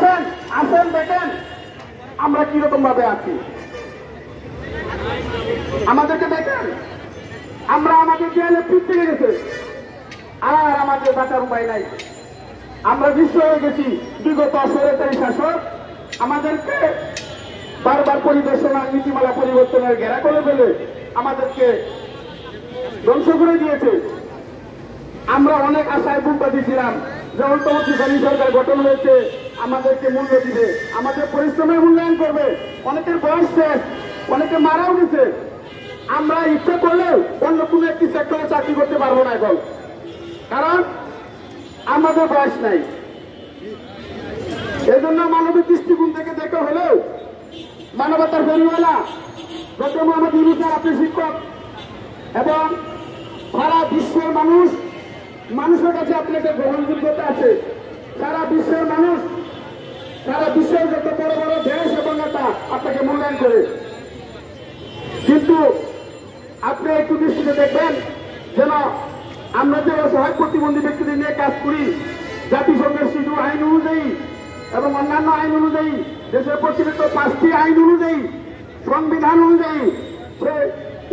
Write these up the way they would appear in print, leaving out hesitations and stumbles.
আসেন আসেন দেখেন আমরা কিরকম ভাবে আছি। আমাদেরকে দেখেন, আমরা আমাদের দেয়ালে পিঠ থেকে গেছে, আর আমাদের বাঁচার উপায় নাই। আমরা বিশ্ব হয়ে গেছি। বিগত স্বৈরাচারী শাসক আমাদেরকে বারবার পরিবেশনা নীতিমালা পরিবর্তনের ঘেরা করে ফেলে আমাদেরকে ধ্বংস করে দিয়েছে। আমরা অনেক আশায় বুক বাঁধিয়েছিলাম যে অন্তর্বর্তীকালীন সরকার গঠন হয়েছে, আমাদেরকে মূল্য দিবে, আমাদের পরিশ্রমের মূল্যায়ন করবে। অনেকের বয়স শেষ, অনেকে মারাও গেছে। আমরা ইচ্ছা করলেও অন্য কোনো একটি সেক্টরে চাকরি করতে পারবো না এখন, কারণ আমাদের বয়স নাই। এজন্য মানবিক দৃষ্টিকোণ থেকে দেখে হলেও মানবতার ফেরিওয়ালা ডক্টর মোহাম্মদ ইউনূস স্যার, আপনি শিক্ষক এবং সারা বিশ্বের মানুষের কাছে আপনি একটা গ্রহণযোগ্যতা আছে। সারা বিশ্বের মানুষ, সারা বিশ্বের যত বড় বড় দেশ এবং নেতা আপনাকে মূল্যায়ন করে। কিন্তু আপনি একটু দৃষ্টিতে দেখবেন যেন আমরা যে অসহায় প্রতিবন্ধী ব্যক্তিদের নিয়ে কাজ করি, জাতিসংঘের শিশু আইন অনুযায়ী এবং অন্যান্য আইন অনুযায়ী, দেশের প্রচলিত 5টি আইন অনুযায়ী, সংবিধান অনুযায়ী সে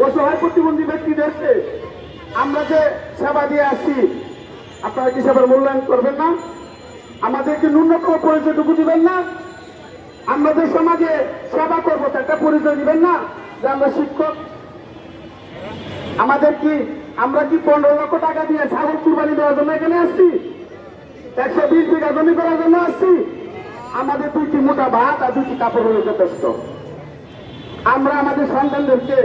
অসহায় প্রতিবন্ধী ব্যক্তিদেরকে আমরা যে সেবা দিয়ে আসছি, আপনারা কি সেবার মূল্যায়ন করবেন না? আমাদেরকে ন্যূনতম পরিচয়টুকু দিবেন না? আমাদের সমাজে সেবা করবো একটা পরিচয় দিবেন না যে আমরা শিক্ষক? আমরা কি 15 লক্ষ টাকা দিয়ে ছাগল কুরবানি দেওয়ার জন্য এখানে আসছি? 120 বিঘা জমি করার জন্য আসছি? আমাদের 2টি মোটা ভাত আর 2টি কাপড় হলে যথেষ্ট। আমরা আমাদের সন্তানদেরকে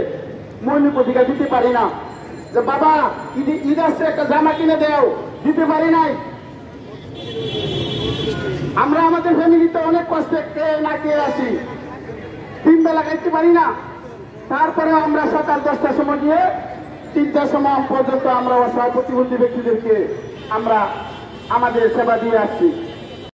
মৌলিক অধিকার দিতে পারি না যে বাবা ঈদ আসছে একটা জামা কিনে দেও, দিতে পারি নাই। আমরা আমাদের ফ্যামিলিতে অনেক কষ্টে না খেয়ে আসি, 3 বেলা খাইতে পারি না। তারপরে আমরা সকাল 10টার সময় গিয়ে 3টার সময় পর্যন্ত আমরা অসহায় প্রতিবন্ধী ব্যক্তিদেরকে আমরা আমাদের সেবা দিয়ে আসছি।